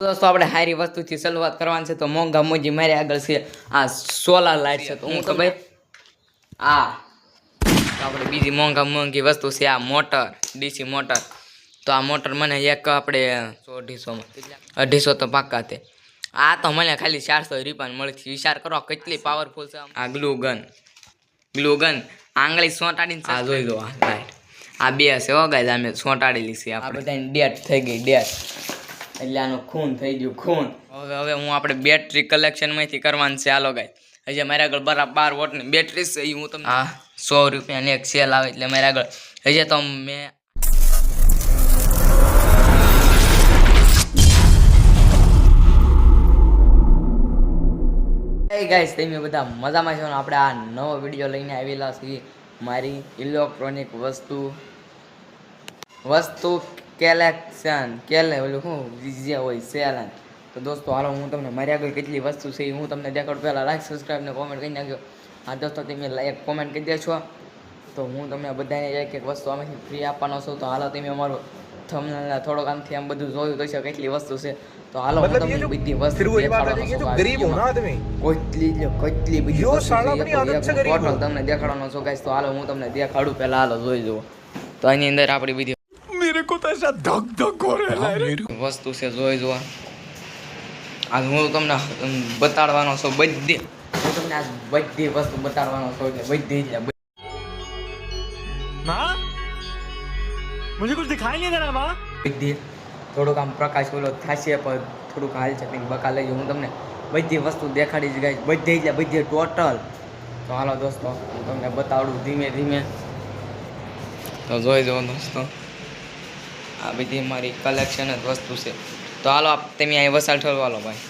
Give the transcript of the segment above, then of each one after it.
दोस्तों આપણે હારી વસ્તુથી શરૂઆત કરવાની છે તો મોંઘા મોજી મારી આગળ છે આ સોલાર લાઇટ છે તો હું તો ભાઈ આ આપણે બીજી મોંઘા મોંઘી વસ્તુ છે આ મોટર ડીસી મોટર તો આ મોટર મને એક આપણે 100-150 માં 250 તો પાક્કા તે આ તો મને ખાલી 400 રૂપિયા મળે છે વિચાર કરો કેટલી પાવરફુલ છે આ ગ્લુ ગન આંગળી સોટાડીને આ જોઈ લો આ લાઇટ આ બે છે હો ગાઈસ અમે સોટાડેલી છે આ બધાની ડેટ થઈ ગઈ ડેટ એટલે આનો ખૂન થઈ ગયું ખૂન હવે હું આપણે બેટરી કલેક્શન માંથી કરવાનું છે હાલો ગાઈસ હજી મારા આગળ બરાબર 12 વોટની બેટરી છે એ હું તમને આ 100 રૂપિયાની એક સેલ આવે એટલે મારા આગળ હજી તો મેં હે ગાઈસ તમે બધા મજામાં છો ને આપણે આ નવો વિડિયો લઈને આવેલા છીએ મારી ઇલેક્ટ્રોનિક વસ્તુ કલેક્શન ઓલું હું જે હોય સેલન તો દોસ્તો હાલો હું તમને મારી આગળ કેટલી વસ્તુ છે હું તમને દેખાડું પહેલાં લાઈક સબસ્ક્રાઈબ ને કોમેન્ટ કરી નાખજો હા દોસ્તો તમે એક કોમેન્ટ કરી દેશો તો હું તમને બધાને એક એક વસ્તુ આમાંથી ફ્રી આપવાનો છું તો હાલો તમે અમારું થંબનેલ થોડોક આમથી આમ બધું જોયું તો છે કેટલી વસ્તુ છે તો હાલો હું તમને બધી વસ્તુ દેખાડવાનો છું ગરીબ હો ના તમે કેટલી બધી ટોટલ તમને દેખાડવાનો છું ગાઈસ તો હાલો હું તમને દેખાડું પહેલાં હાલો જોઈ જુઓ તો આની અંદર આપણી બધી मेरे को तो ऐसा धक धक हो रहा है वस्तु से જોઈ જો આ હું તમને બતાડવાનો છું બધી હું તમને આ બધી વસ્તુ બતાડવાનો છું એટલે બધી જ मां मुझे कुछ दिखाई नहीं दे रहा मां બધી થોડુંક આમ પ્રકાશ ઓલો થાશે પણ થોડુંક હાલ છે કંઈક બકા લઈ હું તમને બધી વસ્તુ દેખાડી જ ગઈ બધી ટોટલ તો હાલો દોસ્તો હું તમને બતાવડું ધીમે ધીમે તો જોઈ જો દોસ્તો આ બધી મારી કલેક્શન જ વસ્તુ છે તો હાલો તમે અહીં વસાલ ઠરવાલો ભાઈ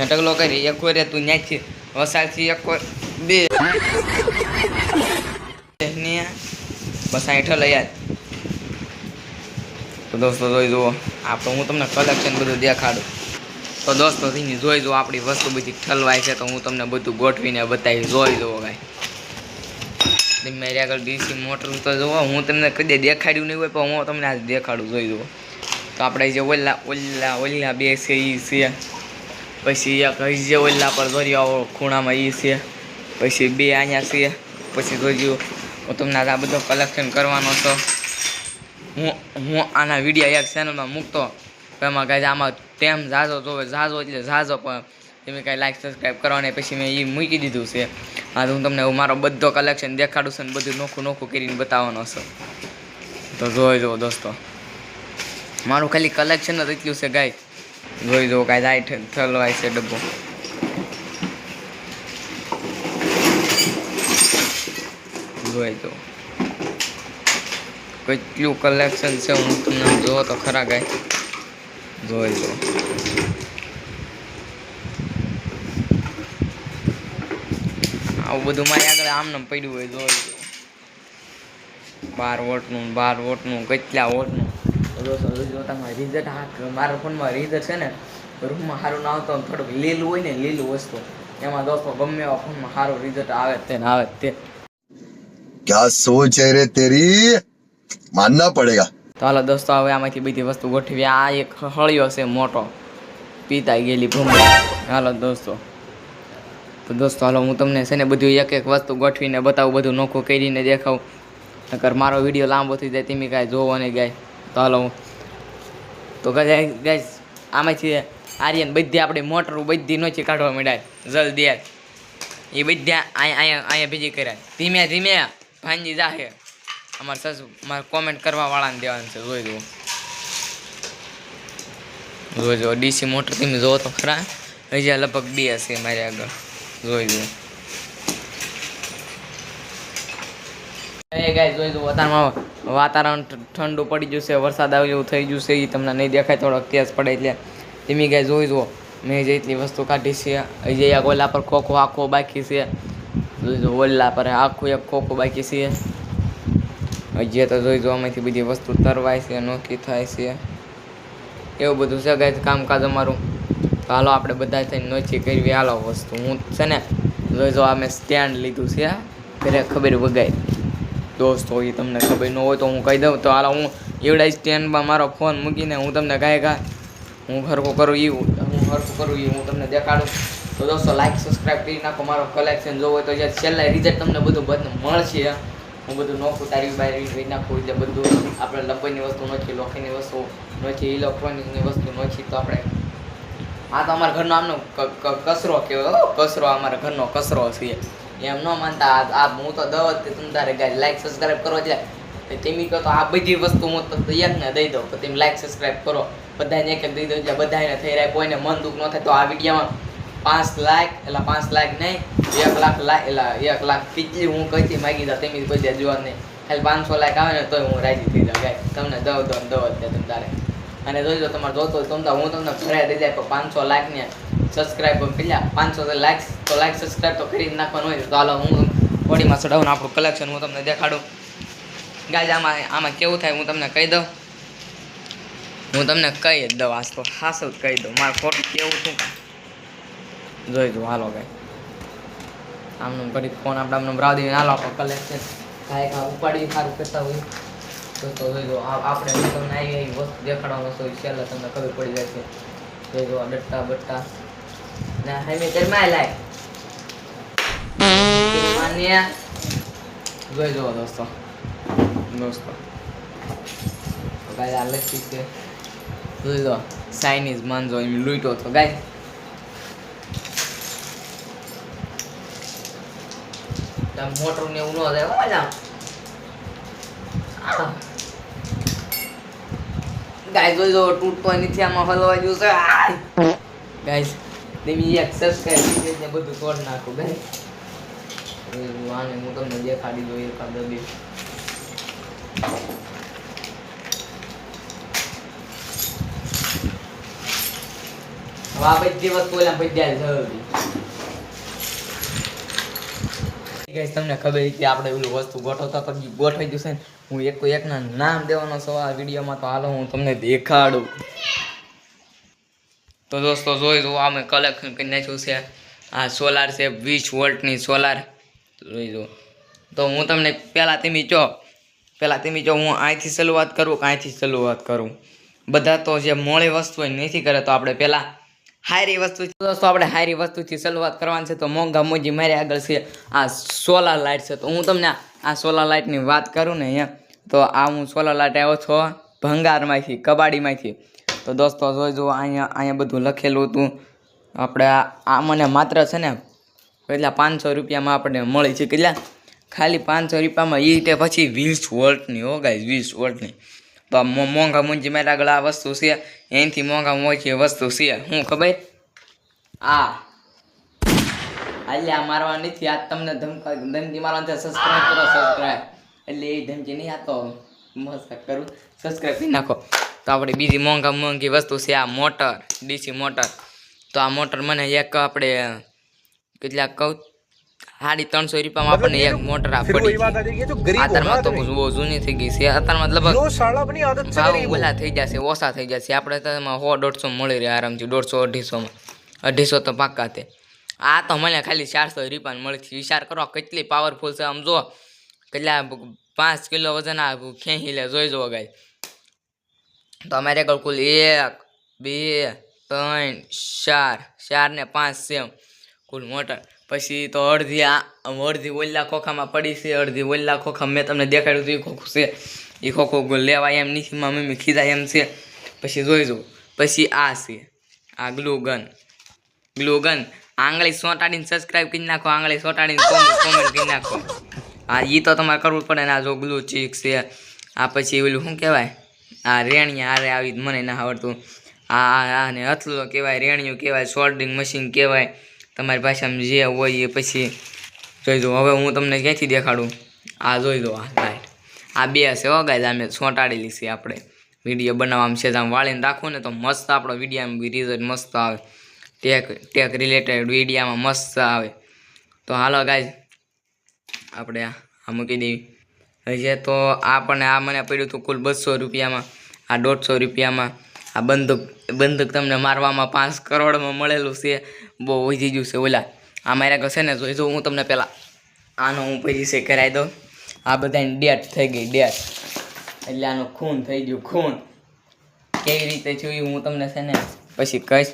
ટકલો કરી એક વાર તું ન્યાથી વસાલથી એક વાર બે બસ અહીં ઠલ યાર તો દોસ્તો જોઈ જુઓ આપણે હું તમને કલેક્શન બધું દેખાડું તો દોસ્તો તેની જોઈ જુઓ આપણી વસ્તુ બધી ઠલવાય છે તો હું તમને બધું ગોઠવીને બતાવી જોઈ જુઓ ભાઈ મારી આગળ ડીસી મોટર તો જુઓ હું તમને કદી દેખાડ્યું નહીં હોય પણ હું તમને આજ દેખાડું જોઈ જુઓ તો આપણે જે ઓલા બે છે એ છે પછી એક જે ઓલા પર દરિયાઓ ખૂણામાં એ છે પછી બે અહીંયા છે પછી જોઈજો હું તમને આ બધો કલેક્શન કરવાનો છો હું આના વિડીયો એક ચેનલમાં મૂકતો એમાં કાંઈ આમાં ટેમ ઝાઝો જોવે ઝાઝો એટલે ઝાઝો પણ તમે કાંઈ લાઈક સબસ્ક્રાઈબ કરવાની પછી મેં એ મૂકી દીધું છે હા હું તમને મારો બધો કલેક્શન દેખાડું છું ને બધું નોખું કરીને બતાવવાનો છું તો જોઈ જુઓ દોસ્તો મારું ખાલી કલેક્શન જ એટલું છે ગાય જોઈ જુઓ કાંઈ લાઈટ થલવાય છે ડબ્બો જોઈ જુઓ કેટલું કલેક્શન છે હું તમને જોવો તો ખરા ગાય જોઈ જુઓ આવું બધું મારી આગળ આમને પડ્યું હોય જોઈ 12 વોટનું કેટલા વોટનું દોસ્તો જો તમારે રિઝલ્ટ હા મારા ફોનમાં રિઝલ્ટ છે ને રૂમમાં સારું ના આવતો થોડુંક લીલું હોય ને લીલું વસ્તુ એમાં દોસ્તો ગમે એવા ફોનમાં સારું રિઝલ્ટ આવે તે क्या सोच है रे तेरी मानना पड़ेगा તો હાલો દોસ્તો હવે આમાંથી બધી વસ્તુ ગોઠવી આ એક હળિયો છે મોટો પીતાઈ ગયેલી ભૂંગળી હાલો દોસ્તો તો દોસ્તો હાલો હું તમને છે ને બધું એક એક વસ્તુ ગોઠવીને બતાવું બધું નોખું કરીને દેખાવું નકર મારો વિડીયો લાંબો થઈ જાય તમે કાંઈ જોવો નહીં ગાય તો હાલો તો ગાઈસ આમાંથી આર્યન બધી આપણી મોટરો બધી નોખી કાઢવા માંડ્યા જલ્દી એ બધા અહીંયા ભેજી કર્યા ધીમે ધીમે ભાંજી જાહે અમારે સસુ મારે કોમેન્ટ કરવા વાળાને દેવાનું છે જોઈ જુઓ ડીસી મોટર તમે જોવો તો ખરા હજી લગભગ 2 હશે મારી આગળ જોઈ જુઓ ગાઈસ જોઈ જુઓ અત્યારમાં વાતાવરણ ઠંડુ પડી ગયું છે વરસાદ આવે એવું થઈ ગયું છે એ તમને નહીં દેખાય થોડોક તેજ પડે એટલે તમે ગાઈસ જોઈ જુઓ મેં જેટલી વસ્તુ કાઢી છે હજી એક ઓલા પર ખોખો આખો બાકી છે જોઈ જુઓ ઓલા પર આખું એક ખોખો બાકી છે હજી તો જોઈ જોવામાંથી બધી વસ્તુ તરવાય છે નોખી થાય છે એવું બધું છે ગાઈસ કામકાજ અમારું તો હાલો આપણે બધા થઈને નોખી કરવી હાલો વસ્તુ હું છે ને જોઈ જો આ મેં સ્ટેન્ડ લીધું છે ઘરે ખબર વગાય દોસ્તો એ તમને ખબર ન હોય તો હું કહી દઉં તો હાલો હું એવડા સ્ટેન્ડમાં મારો ફોન મૂકીને હું તમને કાંઈ હું હરખું કરું એ હું તમને દેખાડું. તો દોસ્તો લાઈક સબસ્ક્રાઈબ કરી નાખો. મારો કલેક્શન જોવો હોય તો જે છેલ્લા રિઝલ્ટ તમને બધું મળશે. હું બધું નોખું તારી બારી કરી નાખું. એટલે બધું આપણે લંબાઈની વસ્તુ નથી, લોખંડની વસ્તુ નથી, ઇલેક્ટ્રોનિકની વસ્તુ નથી. તો આપણે આ તો અમારા ઘરનો આમનો કચરો કહેવાય. કચરો અમારા ઘરનો કચરો છે એમ ન માનતા. આ હું તો દવા તમે તારે ગાય લાઈક સબસ્ક્રાઈબ કરો. એટલે તેમ કહો તો આ બધી વસ્તુ હું તો એકને દઈ દઉં. તો તમે લાઈક સબસ્ક્રાઈબ કરો, બધાને એક દઈ દો. એટલે બધાને થઈ રહ્યા, કોઈને મન દુઃખ ન થાય. તો આ વિડીયોમાં 5 લાખ એટલે 5 લાખ નહીં, 1 લાખ એટલે 1 લાખ કેટલી હું કઈથી માગી દઉં. તેમ કોઈ જોવા નહીં. ખાલી 500 લાખ આવે ને તોય હું રાજી થઈ જાઉં. ગાય તમને દવ તમે તારે. અને જોઈજો તમારે જોતો હોય તો હું તમને ઘરે દઈ જાય. તો 500 લાખને સબસ્ક્રાઈબ પેલા 500 લાખ તો લાઈક સબસ્ક્રાઈબ તો કરી નાખવાનું હોય. તો હાલો હું બોડીમાં ચડાવું આપણું કલેક્શન હું તમને દેખાડું. ગાય આમાં કેવું થાય હું તમને કહી દઉં. હું તમને કહી જ દઉં. આજ તો ખાસ જ કહી દઉં. મારે ખોટું કેવું શું જોઈ દઉં. હાલો ગાય આમનું ઘડી ફોન આપણે આમનું રાવદી હાલો આપણો કલેક્શન કાંઈ ઉપાડી સારું કરતા હોય તો જોઈ દો. આપણે તમને આવી વસ્તુ દેખાડવાનો છે. છેલ્લે તમને ખબર પડી જાય છે. જોઈ દો ડટ્ટા બટ્ટા ના હાઈ તેમાં લાય માન્ય જોઈ દો દોસ્તો. ગાય આ લખી છે જોઈ દો. ચાઇનીઝ માનજો એમ લૂંટો તો ગાય. મોટર ને એવું ન થાય મજા. ગાય જોઈ દો તૂટતો નથી. આમાં હલવા ગયું છે ગાઈસ. તમે એક સબસ્ક્રાઇબ ને બધું તોડ નાખો ગાય. આને હું તમને દેખાડી દઉં એકાદ બે. હવે આ બધી વસ્તુ ઓલા બધી જરૂરી ગાઈસ. તમને ખબર છે આપણે ઓલું વસ્તુ ગોઠવતા તો ગોઠવાઈ જશે ને. હું એકના નામ દેવાનો છો આ વિડીયોમાં. તો હાલો હું તમને દેખાડું. તો દોસ્તો જોઈ દો અમે કલેક્શન કરી નાખ્યું છે. આ સોલાર છે 20 વોલ્ટની સોલાર જોઈ દો. તો હું તમને પહેલાં તમે જો હું અહીંથી શરૂઆત કરું કે અહીંથી શરૂઆત કરું. બધા તો જે મોળી વસ્તુ હોય નથી કરે. તો આપણે પહેલાં હારી વસ્તુ દોસ્તો આપણે હારી વસ્તુથી શરૂઆત કરવાની છે. તો મોંઘા મોજી મારી આગળ છે આ સોલાર લાઇટ છે. તો હું તમને આ સોલાર લાઇટની વાત કરું ને અહીંયા. તો આ હું સોલાર લાઇટ આવ્યો છો ભંગારમાંથી, કબાડીમાંથી. તો દોસ્તો જોઈ જુઓ અહીંયા બધું લખેલું હતું. આપણે આ મને માત્ર છે ને કેટલા 500 રૂપિયામાં આપણને મળી છે. કેટલા ખાલી 500 રૂપિયામાં એ રીતે પછી 20 વોલ્ટની હો ગાઈસ, 20 વોલ્ટની. તો મોંઘા મોંઘી મારી આગળ આ વસ્તુ છે. એનાથી મોંઘા મોંઘી વસ્તુ છે હું ખબર. આ મારવા નથી. આ તમને ધમકી મારવા છે. સબસ્ક્રાઈબ કરો સબસ્ક્રાઈબ. એટલે એ ધમકી નહીં. આ તો મસ્ત કરું. સબસ્ક્રાઈબ કરી નાખો. તો આપણે બીજી મોંઘા મોંઘી વસ્તુ છે આ મોટર, ડીસી મોટર. તો આ મોટર મને એક આપણે કેટલા કહું 350 રૂપિયામાં આપણને એક મોટર આ પડી. અત્યારમાં તો બહુ જૂની થઈ ગઈ છે. અત્યારમાં મતલબ ઓલા થઈ જશે, ઓછા થઈ જશે. આપણે તો 100-150 મળી રહે આરામથી. 150-250માં 250 તો પાક્કા છે. આ તો મને ખાલી 400 રૂપિયામાં મળી છે. વિચાર કરો કેટલી પાવરફુલ છે. આમ જો કેટલા 5 કિલો વજન આ ખેંચી લે. જોઈ જુઓ ગાય. તો અમારે આગળ કુલ 1 2 3 4 ને 5 છે કુલ મોટર. પછી તો અડધી ઓલા ખોખામાં પડી છે. અડધી ઓલા ખોખા મેં તમને દેખાડ્યું હતું એ ખોખું છે. એ ખોખું લેવાય એમ નથી. મમ્મી ખીજાય એમ છે. પછી જોઈ જુઓ. પછી આ છે આ ગ્લુ ગન. આંગળી સોટાડીને સબસ્ક્રાઈબ કરી નાખો. આંગળી સોટાડીને કોમેન્ટ કરી નાખો. હા એ તો તમારે કરવું જ પડે ને. આ જો ગ્લુ ચીક છે. આ પછી ઓલું શું કહેવાય આ રેણિયા હારે આવી મને ના આવડતું. આને હથલો કહેવાય, રેણિયું કહેવાય, સોલ્ડરિંગ મશીન કહેવાય. તમારી ભાષામાં જે હોય એ. પછી જોઈ દો. હવે હું તમને ક્યાંથી દેખાડું. આ જોઈ દો આ લાઈટ. આ બે છે હો ગાય. અમે સોંટાડેલી છે. આપણે વિડીયો બનાવવામાં છે. આમ વાળીને રાખું ને તો મસ્ત આપણો વિડીયોમાં રિઝલ્ટ મસ્ત આવે. ટેક રિલેટેડ વિડીયોમાં મસ્ત આવે. તો હાલો ગાય આપણે આ મૂકી દેવી હશે. તો આપણને આ મને પડ્યું હતું કુલ 200 રૂપિયામાં. આ 150 રૂપિયામાં. આ બંદૂક તમને મારવામાં 5 કરોડમાં મળેલું છે. બહુ વધી ગયું છે ઓલા. આ મારા ઘર છે ને જોઈ જો. હું તમને પહેલાં આનો હું પૈસે કરાવી દઉં. આ બધાની ડેટ થઈ ગઈ. ડેટ એટલે આનું ખૂન થઈ ગયું. ખૂન કેવી રીતે થયું એ હું તમને છે ને પછી કહીશ.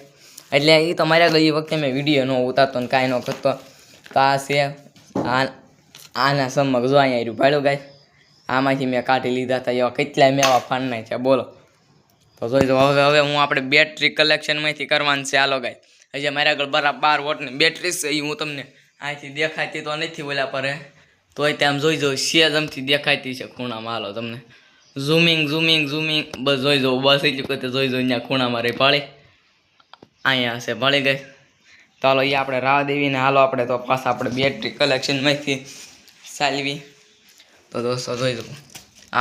એટલે એ તો મારા ગઈ વખતે મેં વિડીયો ન ઉતારતો ને કાંઈ ન કરતો. તો આ છે આના સમક જો અહીંયા રહ્યું ભાડું ગાય. આમાંથી મેં કાઢી લીધા હતા એવા કેટલાય મેવા ફાન નાખ્યા બોલો. તો જોઈ દો હવે હું આપણે બેટરી કલેક્શનમાંથી કરવાનું છે. હાલો ગાય હજી મારા આગળ 12 વોટની બેટરી છે. એ હું તમને અહીંથી દેખાતી તો નથી ઓલા પર તોય ત્યાં જોઈ જાઉં સેજમથી દેખાતી છે ખૂણામાં. હાલો તમને ઝૂમિંગ બસ જોઈ જાઉં બસ એટલી વખતે જોઈ જાઉં ત્યાં ખૂણામાં રહી ભાળી અહીંયા હશે ભાળી ગઈ. તો હાલો એ આપણે રાહ દેવીને હાલો આપણે તો પાછા આપણે બેટરી કલેક્શનમાંથી ચાલવી. તો દોસ્તો જોઈ દઉં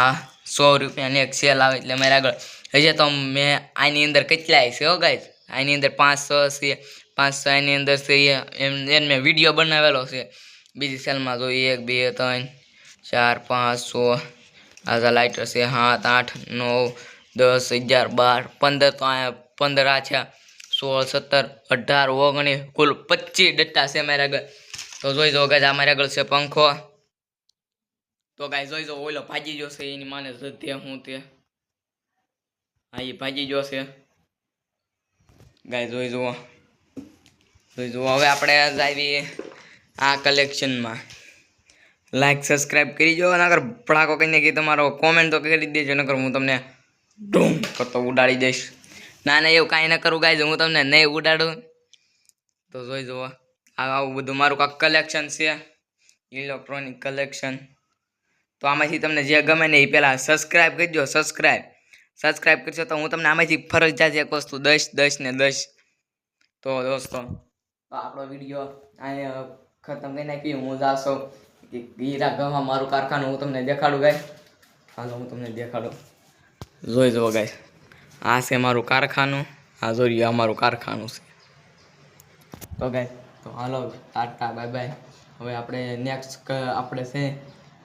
આ 100 રૂપિયાની એક સેલ આવે એટલે મારે આગળ હજી તો મેં આની અંદર કેટલાય છે હો ગાઈસ. આની અંદર 500 છે 500 એની અંદર છે એમ મેં વિડીયો બનાવેલો છે. બીજી સેલમાં જો 1 2 3 4 5 6 આ લાઇટર છે 7 8 9 10 11 12 15 તો આ 15 આ છે 16 17 18 19 કુલ 25 ડટ્ટા છે મારા આગળ. તો જોઈ દો ગાઈસ આ મારા આગળ છે પંખો. તો ગાઈસ જોઈ જો ઓલો ભાજી જો છે એની માને તે હું તે હા એ ભાજી જો છે ગાઈસ જોઈ જુઓ હવે આપણે જાવી આ કલેક્શનમાં. લાઈક સબસ્ક્રાઈબ કરી જો નકર પડાકો કહીને કે તમારો કોમેન્ટ તો કરી દેજો નકર હું તમને ડૂમ કરતો ઉડાડી દઈશ. ના એવું કાંઈ ન કરું ગાઈસ હું તમને નહીં ઉડાડું. તો જોઈ જુઓ આવું બધું મારું કાંક કલેક્શન છે ઇલેક્ટ્રોનિક કલેક્શન. તો આમાંથી તમને જે ગમે ને એ પહેલાં સબસ્ક્રાઈબ કરજો. સબસ્ક્રાઈબ કરશો તો હું તમને આમાંથી ફરજિયાત એક વસ્તુ 10 ને 10. તો દોસ્તો તો આપણો વિડીયો અહીંયા ખતમ કરી નાખી. હું જાશો હીરા ગામમાં મારું કારખાનું હું તમને દેખાડું ગાય. હાલો હું તમને દેખાડું જોઈ જુઓ ગાય. આ છે મારું કારખાનું. આ જોઈ આ મારું કારખાનું છે. તો ગાય તો હાલો ટાટા બાય બાય. હવે આપણે નેક્સ્ટ આપણે છે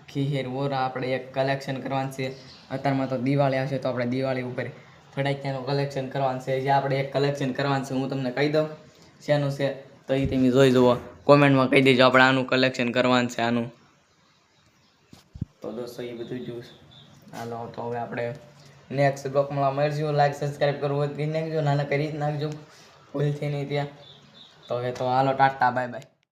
ખીર વોરા આપણે એક કલેક્શન કરવાનું છે. અત્યારમાં તો દિવાળી આવશે તો આપણે દિવાળી ઉપર ફટાકિયાનું કલેક્શન કરવાનું છે. જે આપણે એક કલેક્શન કરવાનું છે હું તમને કહી દઉં શેનું છે તો એ તમે જોઈ જુઓ કોમેન્ટમાં કહી દેજો આપણે આનું કલેક્શન કરવાનું છે આનું. તો દોસ્તો એ બધું જોઈશ. હાલો તો હવે આપણે નેક્સ્ટ બ્લોગમાં મળશું. લાઈક સબસ્ક્રાઈબ કરવું હોય કરી નાખજો. નાના કરી જ નાખજો ભૂલથી નહીં ત્યાં. તો હવે તો હાલો ટાટા બાય બાય.